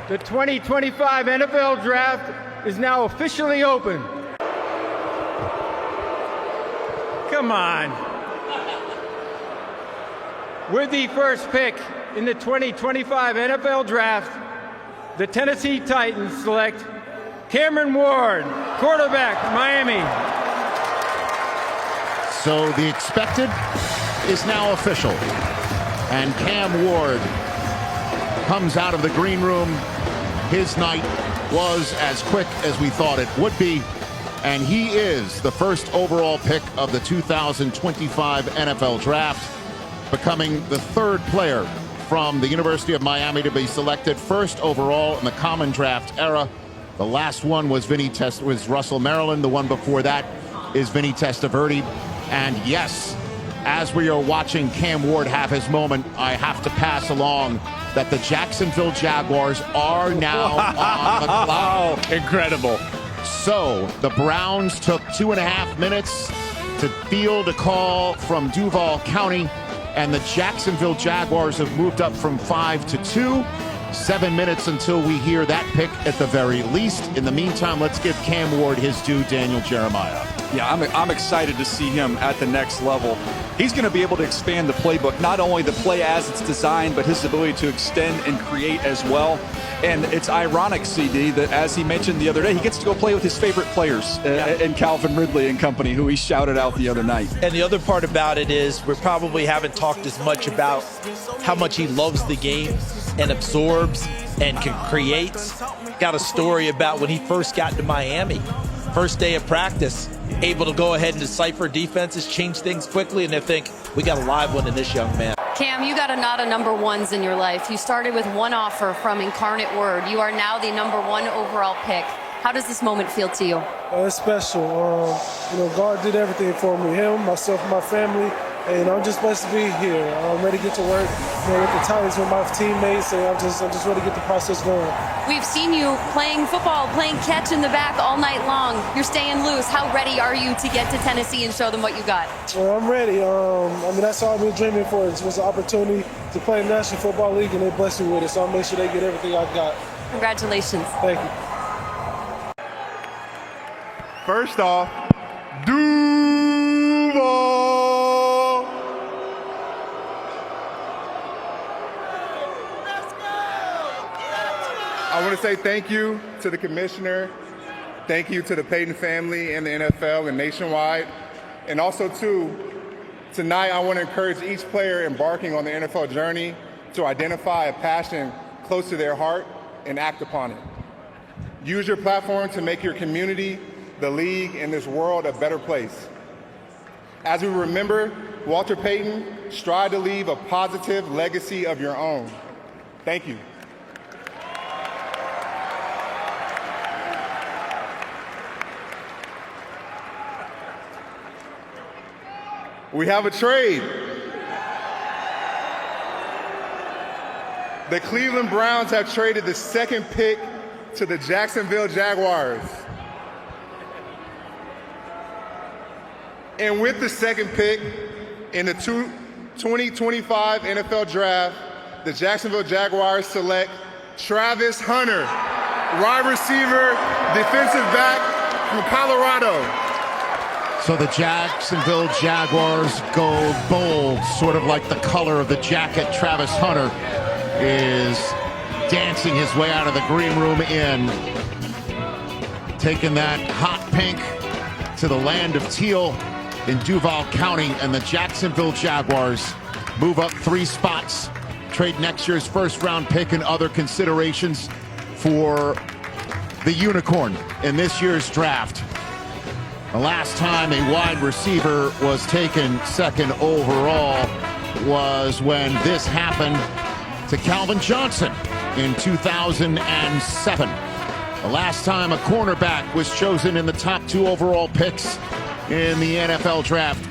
The 2025 NFL Draft is now officially open. Come on. With the first pick in the 2025 NFL Draft, the Tennessee Titans select Cameron Ward, quarterback, Miami. So the expected is now official. And Cam Ward comes out of the green room. His night was as quick as we thought it would be. And he is the first overall pick of the 2025 NFL Draft, becoming the third player from the University of Miami to be selected first overall in the common draft era. The last one was Russell Maryland. The one before that is Vinny Testaverde. And yes, as we are watching Cam Ward have his moment, I have to pass along that the Jacksonville Jaguars are now on the clock. Oh, incredible. So the Browns took 2.5 minutes to field a call from Duval County, and the Jacksonville Jaguars have moved up from 5 to 2. 7 minutes until we hear that pick at the very least. In the meantime, let's give Cam Ward his due, Daniel Jeremiah. Yeah, I'm excited to see him at the next level. He's going to be able to expand the playbook, not only the play as it's designed, but his ability to extend and create as well. And it's ironic, CD, that as he mentioned the other day, he gets to go play with his favorite players and Calvin Ridley and company, who he shouted out the other night. And the other part about it is we probably haven't talked as much about how much he loves the game and absorbs and creates. Got a story about when he first got to Miami. First day of practice, able to go ahead and decipher defenses, change things quickly, and they think, we got a live one in this young man. Cam, you got a lot of number ones in your life. You started with one offer from Incarnate Word. You are now the number 1 overall pick. How does this moment feel to you? It's special. God did everything for me. Him, myself, my family. And I'm just blessed to be here. I'm ready to get to work with the Titans, with my teammates, and I'm just ready to get the process going. We've seen you playing football, playing catch in the back all night long. You're staying loose. How ready are you to get to Tennessee and show them what you got? Well, I'm ready. That's all I've been dreaming for. It was an opportunity to play in the National Football League, and they blessed me with it. So I'll make sure they get everything I got. Congratulations. Thank you. First off, Duval. I want to say thank you to the commissioner, thank you to the Payton family and the NFL and nationwide, and also tonight I want to encourage each player embarking on the NFL journey to identify a passion close to their heart and act upon it. Use your platform to make your community, the league, and this world a better place. As we remember Walter Payton, strive to leave a positive legacy of your own. Thank you. We have a trade. The Cleveland Browns have traded the second pick to the Jacksonville Jaguars. And with the second pick in the 2025 NFL Draft, the Jacksonville Jaguars select Travis Hunter, wide receiver, defensive back from Colorado. So the Jacksonville Jaguars go bold, sort of like the color of the jacket. Travis Hunter is dancing his way out of the green room taking that hot pink to the land of teal in Duval County, and the Jacksonville Jaguars move up 3 spots, trade next year's first-round pick and other considerations for the unicorn in this year's draft. The last time a wide receiver was taken second overall was when this happened to Calvin Johnson in 2007. The last time a cornerback was chosen in the top 2 overall picks in the NFL draft.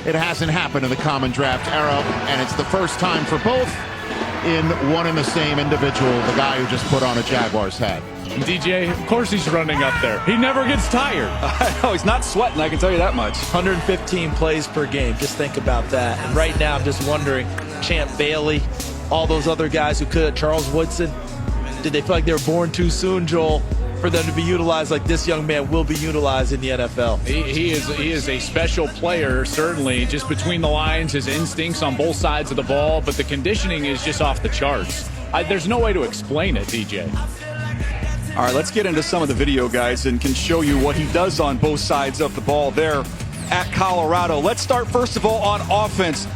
It hasn't happened in the common draft era, and it's the first time for both in one and the same individual, the guy who just put on a Jaguars hat. DJ, of course he's running up there. He never gets tired. I know, he's not sweating, I can tell you that much. 115 plays per game, just think about that. And right now I'm just wondering, Champ Bailey, all those other guys who could, Charles Woodson, Did they feel like they were born too soon, Joel, for them to be utilized like this young man will be utilized in the NFL? He is a special player, certainly, just between the lines, his instincts on both sides of the ball, but the conditioning is just off the charts. There's no way to explain it, DJ. All right, let's get into some of the video, guys, and can show you what he does on both sides of the ball there at Colorado. Let's start, first of all, on offense.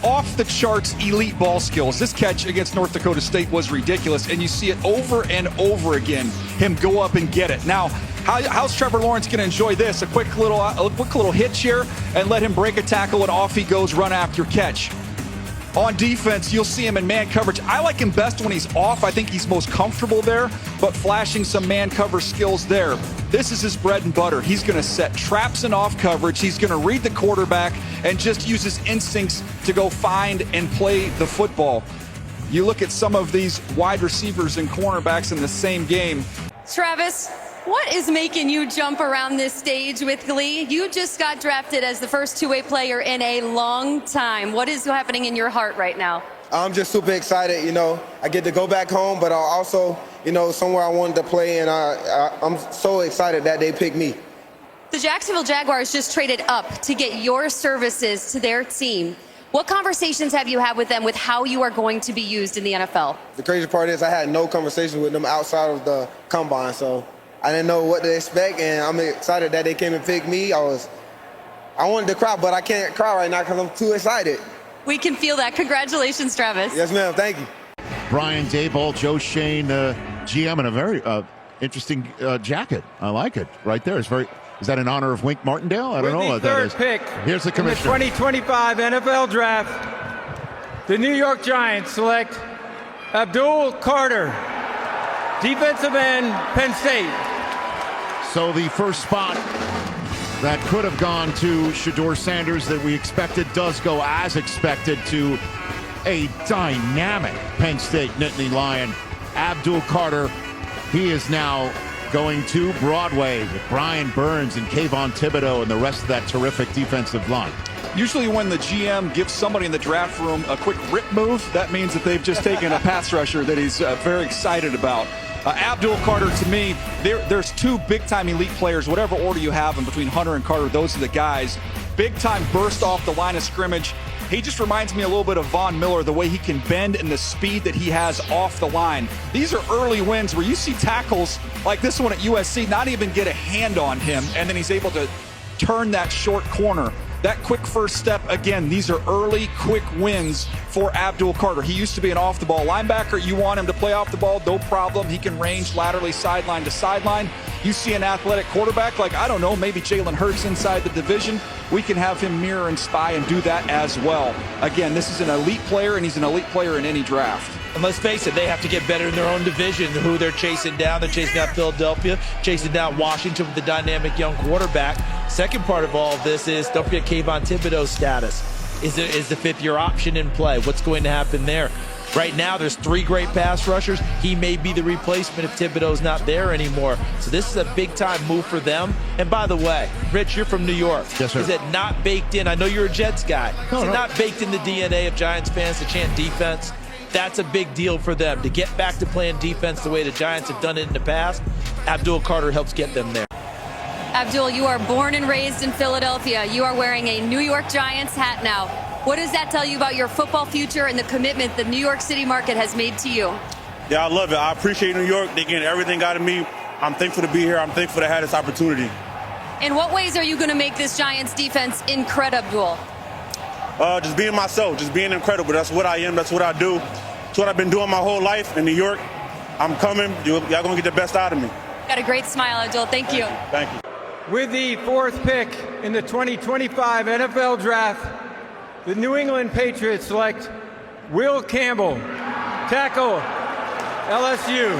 Off the charts elite ball skills. This catch against North Dakota State was ridiculous, and you see it over and over again, him go up and get it. Now, how's Trevor Lawrence going to enjoy this? A quick little hitch here and let him break a tackle, and off he goes, run after catch. On defense, you'll see him in man coverage. I like him best when he's off. I think he's most comfortable there, but flashing some man cover skills there. This is his bread and butter. He's going to set traps and off coverage. He's going to read the quarterback and just use his instincts to go find and play the football. You look at some of these wide receivers and cornerbacks in the same game. Travis, what is making you jump around this stage with glee? You just got drafted as the first two-way player in a long time. What is happening in your heart right now? I'm just super excited. I get to go back home, but also, somewhere I wanted to play, and I'm so excited that they picked me. The Jacksonville Jaguars just traded up to get your services to their team. What conversations have you had with them with how you are going to be used in the NFL? The crazy part is I had no conversation with them outside of the combine, so I didn't know what to expect, and I'm excited that they came and picked me. I wanted to cry, but I can't cry right now because I'm too excited. We can feel that. Congratulations, Travis. Yes, ma'am. Thank you. Brian Daboll, Joe Shane, GM, in a very interesting jacket. I like it right there. Is that in honor of Wink Martindale? I don't know what that is. With the third pick Here's the commissioner. in the 2025 NFL Draft, the New York Giants select Abdul Carter, defensive end, Penn State. So the first spot that could have gone to Shedeur Sanders that we expected does go as expected to a dynamic Penn State Nittany Lion, Abdul Carter. He is now going to Broadway with Brian Burns and Kayvon Thibodeau and the rest of that terrific defensive line. Usually when the GM gives somebody in the draft room a quick rip move, that means that they've just taken a pass rusher that he's very excited about. Abdul Carter, to me, there's two big-time elite players, whatever order you have them, between Hunter and Carter, those are the guys. Big-time burst off the line of scrimmage. He just reminds me a little bit of Von Miller, the way he can bend and the speed that he has off the line. These are early wins where you see tackles like this one at USC not even get a hand on him, and then he's able to turn that short corner. That quick first step, again, these are early, quick wins for Abdul Carter. He used to be an off-the-ball linebacker. You want him to play off the ball, no problem. He can range laterally sideline to sideline. You see an athletic quarterback like, I don't know, maybe Jalen Hurts inside the division. We can have him mirror and spy and do that as well. Again, this is an elite player, and he's an elite player in any draft. And let's face it, they have to get better in their own division. Who they're chasing down. They're chasing down Philadelphia, chasing down Washington with the dynamic young quarterback. Second part of all of this is, don't forget Kayvon Thibodeau's status. Is the fifth-year option in play? What's going to happen there? Right now, there's three great pass rushers. He may be the replacement if Thibodeau's not there anymore. So this is a big-time move for them. And by the way, Rich, you're from New York. Yes, sir. Is it not baked in? I know you're a Jets guy. Is it not baked in the DNA of Giants fans to chant defense? That's a big deal for them. To get back to playing defense the way the Giants have done it in the past, Abdul Carter helps get them there. Abdul, you are born and raised in Philadelphia. You are wearing a New York Giants hat now. What does that tell you about your football future and the commitment the New York City market has made to you? Yeah, I love it. I appreciate New York. They get everything out of me. I'm thankful to be here. I'm thankful to have this opportunity. In what ways are you going to make this Giants defense incredible? Just being myself, just being incredible. That's what I am. That's what I do. That's what I've been doing my whole life in New York. I'm coming. Y'all going to get the best out of me. Got a great smile, Abdul. Thank you. Thank you. With the fourth pick in the 2025 NFL Draft, the New England Patriots select Will Campbell, tackle, LSU.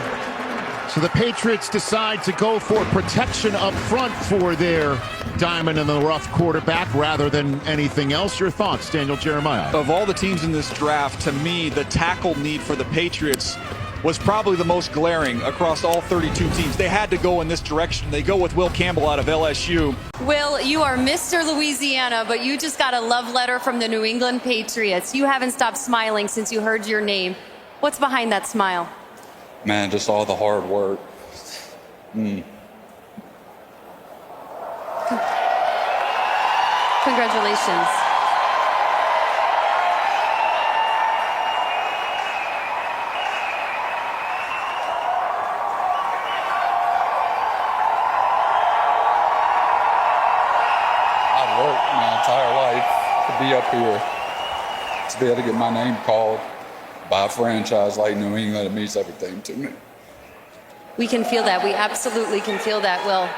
So the Patriots decide to go for protection up front for their diamond in the rough quarterback rather than anything else. Your thoughts, Daniel Jeremiah? Of all the teams in this draft, to me, the tackle need for the Patriots was probably the most glaring across all 32 teams. They had to go in this direction. They go with Will Campbell out of LSU. Will, you are Mr. Louisiana, but you just got a love letter from the New England Patriots. You haven't stopped smiling since you heard your name. What's behind that smile? Man, just all the hard work. Congratulations. I've worked my entire life to be up here, to be able to get my name called by a franchise like New England. It means everything to me. We can feel that. We absolutely can feel that, Will.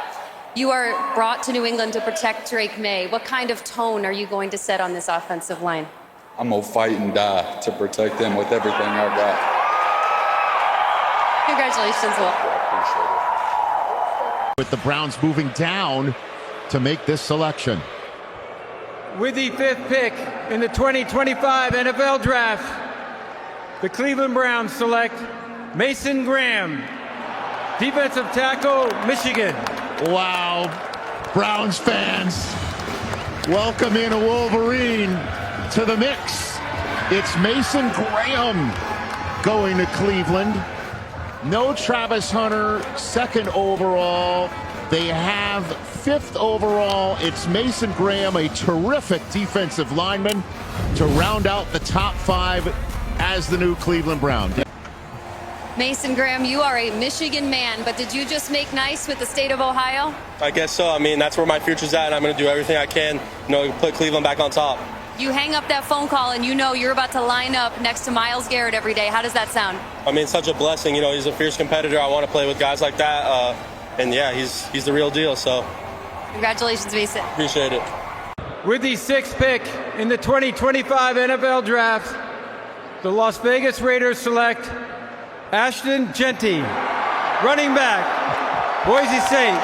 You are brought to New England to protect Drake May. What kind of tone are you going to set on this offensive line? I'm going to fight and die to protect them with everything I've got. Congratulations, Will. I appreciate it. With the Browns moving down to make this selection. With the 5th pick in the 2025 NFL Draft, the Cleveland Browns select Mason Graham, defensive tackle, Michigan. Wow, Browns fans, welcome in a Wolverine to the mix. It's Mason Graham going to Cleveland. No Travis Hunter, 2nd overall. They have 5th overall. It's Mason Graham, a terrific defensive lineman, to round out the top 5 as the new Cleveland Brown. Mason Graham, you are a Michigan man, but did you just make nice with the state of Ohio? I guess so. I mean, that's where my future's at, and I'm going to do everything I can, put Cleveland back on top. You hang up that phone call and you know you're about to line up next to Myles Garrett every day. How does that sound? I mean, such a blessing. He's a fierce competitor. I want to play with guys like that. And yeah, he's the real deal. So congratulations, Mason. Appreciate it. With the 6th pick in the 2025 NFL Draft, the Las Vegas Raiders select Ashton Genty, running back, Boise State.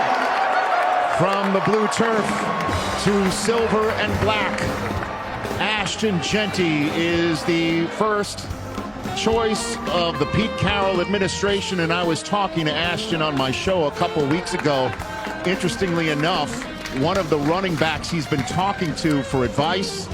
From the blue turf to silver and black, Ashton Genty is the first choice of the Pete Carroll administration, and I was talking to Ashton on my show a couple weeks ago. Interestingly enough, one of the running backs he's been talking to for advice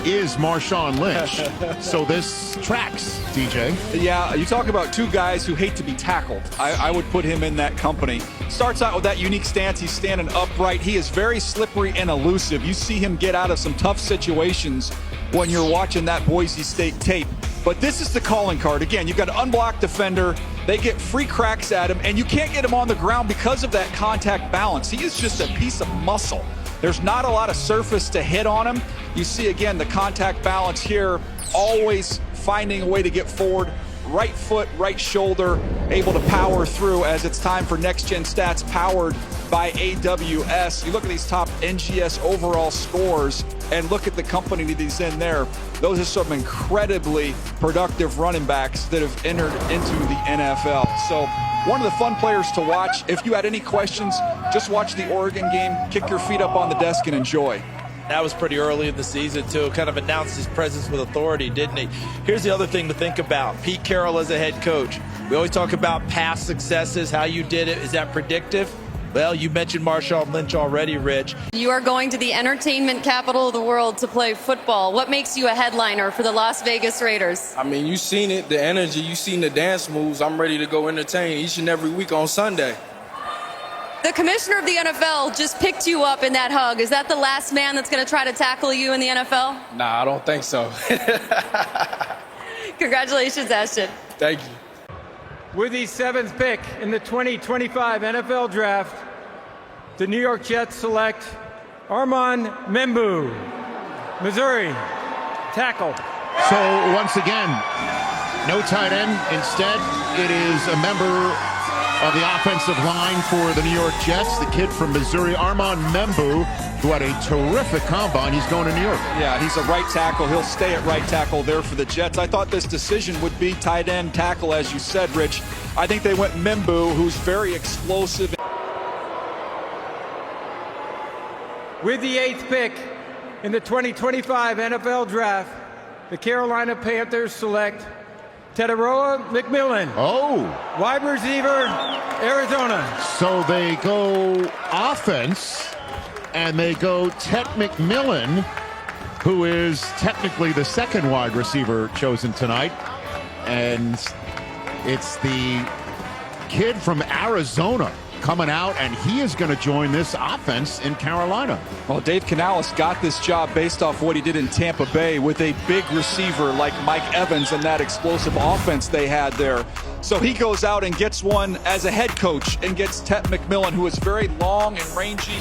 is Marshawn Lynch. So this tracks, DJ. Yeah, you talk about two guys who hate to be tackled. I would put him in that company. Starts out with that unique stance. He's standing upright. He is very slippery and elusive. You see him get out of some tough situations when you're watching that Boise State tape. But this is the calling card. Again, you've got an unblocked defender. They get free cracks at him, and you can't get him on the ground because of that contact balance. He is just a piece of muscle. There's not a lot of surface to hit on him. You see, again, the contact balance here, always finding a way to get forward. Right foot, right shoulder, able to power through as it's time for Next Gen Stats powered by AWS. You look at these top NGS overall scores and look at the company that he's in there. Those are some incredibly productive running backs that have entered into the NFL. So one of the fun players to watch. If you had any questions, just watch the Oregon game, kick your feet up on the desk and enjoy. That was pretty early in the season, too. Kind of announced his presence with authority, didn't he? Here's the other thing to think about. Pete Carroll as a head coach. We always talk about past successes, how you did it. Is that predictive? Well, you mentioned Marshawn Lynch already, Rich. You are going to the entertainment capital of the world to play football. What makes you a headliner for the Las Vegas Raiders? I mean, you seen it, the energy, you seen the dance moves. I'm ready to go entertain each and every week on Sunday. The commissioner of the NFL just picked you up in that hug. Is that the last man that's going to try to tackle you in the NFL? Nah, I don't think so. Congratulations, Ashton. Thank you. With the 7th pick in the 2025 NFL Draft, the New York Jets select Armand Membu, Missouri, tackle. So once again, no tight end. Instead, it is a member of the offensive line for the New York Jets, the kid from Missouri, Armand Membu, who had a terrific combine. He's going to New York. Yeah, he's a right tackle. He'll stay at right tackle there for the Jets. I thought this decision would be tight end tackle, as you said, Rich. I think they went Membu, who's very explosive. With the 8th pick in the 2025 NFL Draft, the Carolina Panthers select Teteroa McMillan. Oh. Wide receiver, Arizona. So they go offense, and they go Ted McMillan, who is technically the second wide receiver chosen tonight. And it's the kid from Arizona coming out, and he is going to join this offense in Carolina. Well, Dave Canales got this job based off what he did in Tampa Bay with a big receiver like Mike Evans and that explosive offense they had there. So he goes out and gets one as a head coach and gets Tet McMillan, who is very long and rangy.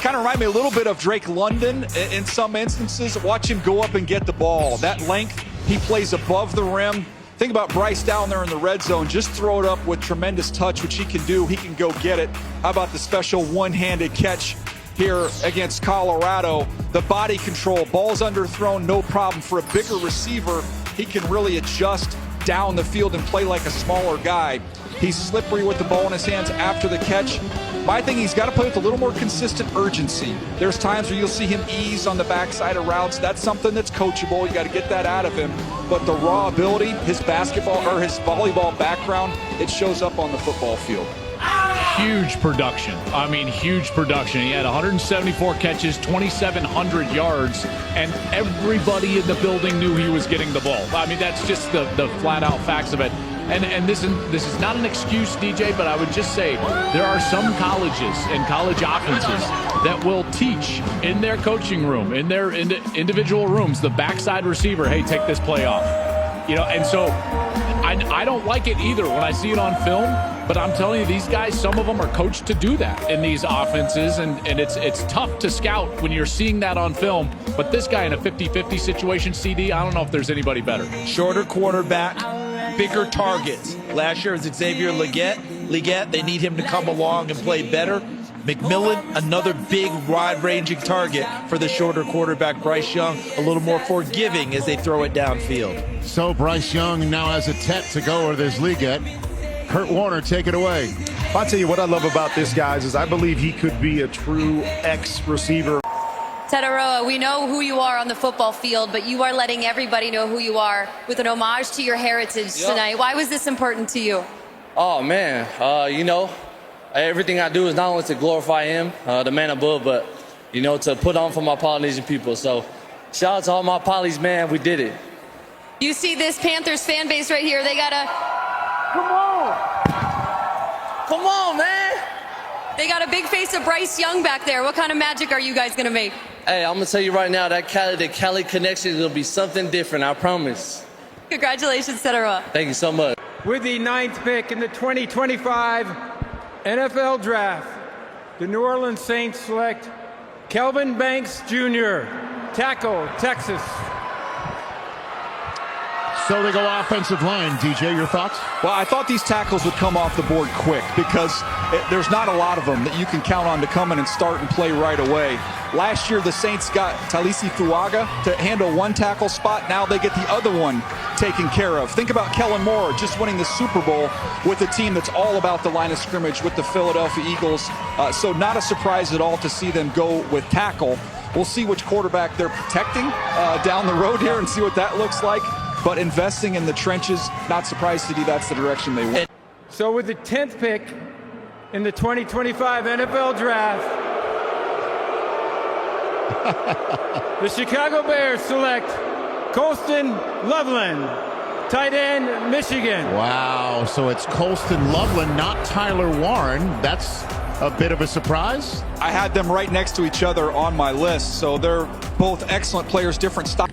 Kind of remind me a little bit of Drake London in some instances. Watch him go up and get the ball. That length, he plays above the rim. Think about Bryce down there in the red zone. Just throw it up with tremendous touch, which he can do. He can go get it. How about the special one-handed catch here against Colorado? The body control, balls underthrown, no problem. For a bigger receiver, he can really adjust down the field and play like a smaller guy. He's slippery with the ball in his hands after the catch. My thing, he's got to play with a little more consistent urgency. There's times where you'll see him ease on the backside of routes. That's something that's coachable. You got to get that out of him. But the raw ability, his basketball or his volleyball background, it shows up on the football field. Huge production. I mean, huge production. He had 174 catches, 2,700 yards, and everybody in the building knew he was getting the ball. I mean, that's just the flat-out facts of it. And this is not an excuse, DJ, but I would just say there are some colleges and college offenses that will teach in their coaching room, in their individual rooms, the backside receiver, hey, take this play off. You know, and so I don't like it either when I see it on film, but I'm telling you, these guys, some of them are coached to do that in these offenses, and it's tough to scout when you're seeing that on film. But this guy in a 50-50 situation, CD, I don't know if there's anybody better. Shorter quarterback, bigger targets. Last year was Xavier Leggett. They need him to come along and play better. McMillan, another big, wide-ranging target for the shorter quarterback, Bryce Young, a little more forgiving as they throw it downfield. So Bryce Young now has a Tet to go with his Leggett. Kurt Warner, take it away. I'll tell you what I love about this, guys, is I believe he could be a true X-receiver. Ted Aroa, we know who you are on the football field, but you are letting everybody know who you are with an homage to your heritage tonight. Why was this important to you? Oh, man, you know, everything I do is not only to glorify him, the man above, but, you know, to put on for my Polynesian people. So shout out to all my Polys, man. We did it. You see this Panthers fan base right here. They got to... Come on, man. They got a big face of Bryce Young back there. What kind of magic are you guys going to make? Hey, I'm going to tell you right now, the Cali connection is going to be something different, I promise. Congratulations, Ted Aroa. Thank you so much. With the 9th pick in the 2025 NFL Draft, the New Orleans Saints select Kelvin Banks Jr., tackle, Texas. So they go offensive line. DJ, your thoughts? Well, I thought these tackles would come off the board quick because there's not a lot of them that you can count on to come in and start and play right away. Last year, the Saints got Talisi Fuaga to handle one tackle spot. Now they get the other one taken care of. Think about Kellen Moore just winning the Super Bowl with a team that's all about the line of scrimmage with the Philadelphia Eagles. So not a surprise at all to see them go with tackle. We'll see which quarterback they're protecting down the road here and see what that looks like. But investing in the trenches, not surprised to see that's the direction they went. So with the 10th pick in the 2025 NFL Draft, the Chicago Bears select Colston Loveland, tight end, Michigan. Wow, so it's Colston Loveland, not Tyler Warren. That's a bit of a surprise. I had them right next to each other on my list, so they're both excellent players, different styles.